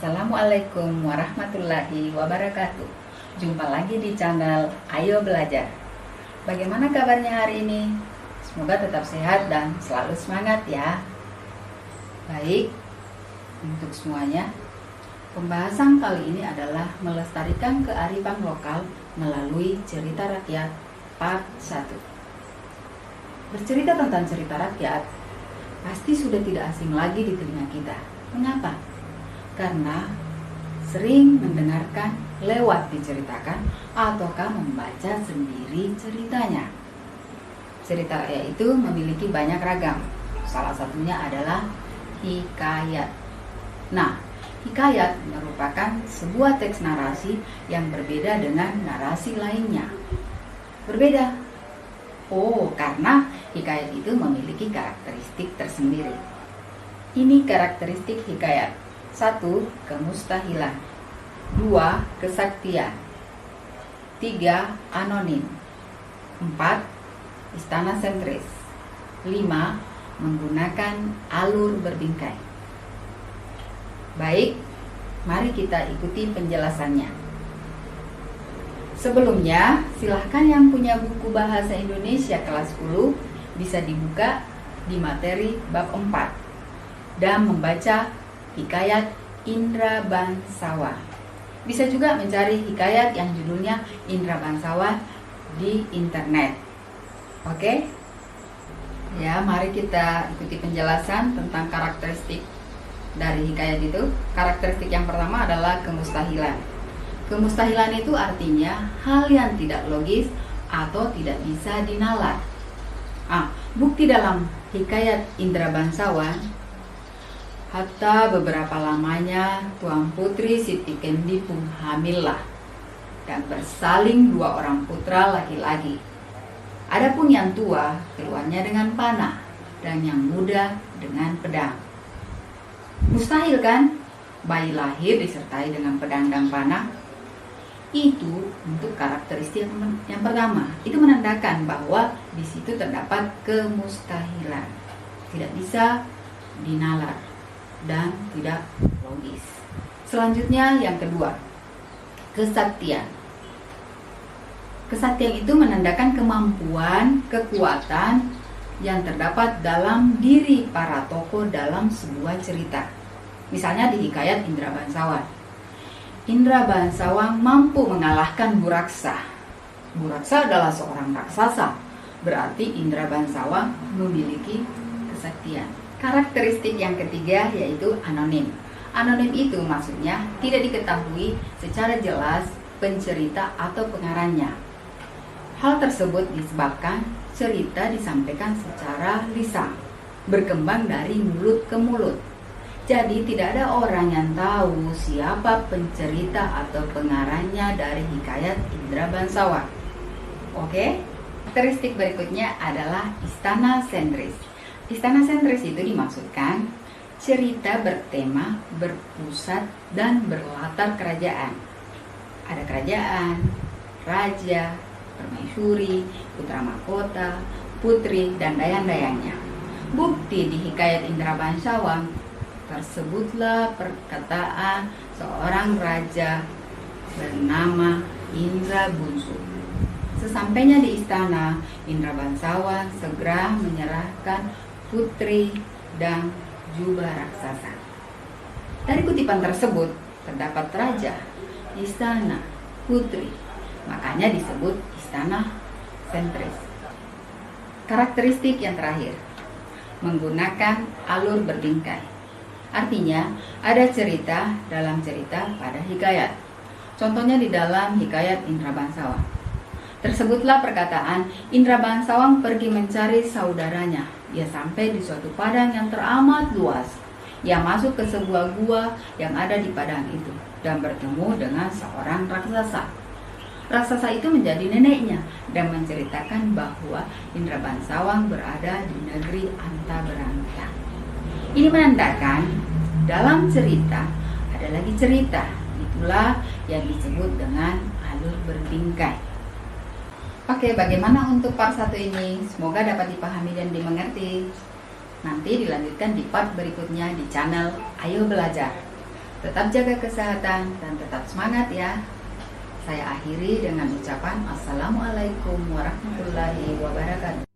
Assalamualaikum warahmatullahi wabarakatuh. Jumpa lagi di channel Ayo Belajar. Bagaimana kabarnya hari ini? Semoga tetap sehat dan selalu semangat ya. Baik, untuk semuanya, pembahasan kali ini adalah melestarikan kearifan lokal melalui cerita rakyat part 1. Bercerita tentang cerita rakyat pasti sudah tidak asing lagi di telinga kita. Mengapa? Karena sering mendengarkan lewat diceritakan ataukah membaca sendiri ceritanya. Cerita rakyat itu memiliki banyak ragam. Salah satunya adalah hikayat. Nah, hikayat merupakan sebuah teks narasi yang berbeda dengan narasi lainnya. Berbeda. Oh, karena hikayat itu memiliki karakteristik tersendiri. Ini karakteristik hikayat. 1. Kemustahilan. 2. Kesaktian. 3. Anonim. 4. Istana sentris. 5. Menggunakan alur berbingkai. Baik, mari kita ikuti penjelasannya. Sebelumnya, silahkan yang punya buku Bahasa Indonesia kelas 10 bisa dibuka di materi bab 4 dan membaca hikayat Indra Bangsawan. Bisa juga mencari hikayat yang judulnya Indra Bangsawan di internet. Oke? Ya, mari kita ikuti penjelasan tentang karakteristik dari hikayat itu. Karakteristik yang pertama adalah kemustahilan. Kemustahilan itu artinya hal yang tidak logis atau tidak bisa dinalar. Bukti dalam hikayat Indra Bangsawan, hatta beberapa lamanya Tuan Putri Siti Kendi pun hamillah dan bersaling 2 orang putra laki-laki. Adapun yang tua keluarnya dengan panah dan yang muda dengan pedang. Mustahil kan bayi lahir disertai dengan pedang dan panah? Itu untuk karakteristik yang pertama. Itu menandakan bahwa di situ terdapat kemustahilan, tidak bisa dinalar dan tidak logis. Selanjutnya yang kedua, kesaktian. Kesaktian itu menandakan kemampuan, kekuatan yang terdapat dalam diri para tokoh dalam sebuah cerita. Misalnya di hikayat Indra Bangsawan. Indra Bangsawan mampu mengalahkan Buraksa. Buraksa adalah seorang raksasa. Berarti Indra Bangsawan memiliki kesaktian. Karakteristik yang ketiga yaitu anonim. Anonim itu maksudnya tidak diketahui secara jelas pencerita atau pengarangnya. Hal tersebut disebabkan cerita disampaikan secara lisan, berkembang dari mulut ke mulut. Jadi tidak ada orang yang tahu siapa pencerita atau pengarangnya dari hikayat Indra Bangsawan. Oke? Karakteristik berikutnya adalah istana sentris. Istana sentris itu dimaksudkan cerita bertema, berpusat, dan berlatar kerajaan. Ada kerajaan, raja, permaisuri, putra mahkota, putri, dan dayang-dayangnya. Bukti di hikayat Indra Bangsawan tersebutlah perkataan seorang raja bernama Indra Bungsu. Sesampainya di istana, Indra Bangsawan segera menyerahkan putri dan jubah raksasa. Dari kutipan tersebut terdapat raja, istana, putri. Makanya disebut istana sentris. Karakteristik yang terakhir, menggunakan alur berbingkai. Artinya ada cerita dalam cerita pada hikayat. Contohnya di dalam hikayat Indra Bangsawan. Tersebutlah perkataan Indra Bangsawan pergi mencari saudaranya. Ia sampai di suatu padang yang teramat luas. Ia masuk ke sebuah gua yang ada di padang itu dan bertemu dengan seorang raksasa. Raksasa itu menjadi neneknya dan menceritakan bahwa Indra Bangsawan berada di negeri Antaberanta. Ini menandakan dalam cerita ada lagi cerita. Itulah yang disebut dengan alur berbingkai. Oke, bagaimana untuk part 1 ini? Semoga dapat dipahami dan dimengerti. Nanti dilanjutkan di part berikutnya di channel Ayo Belajar. Tetap jaga kesehatan dan tetap semangat ya. Saya akhiri dengan ucapan Assalamualaikum warahmatullahi wabarakatuh.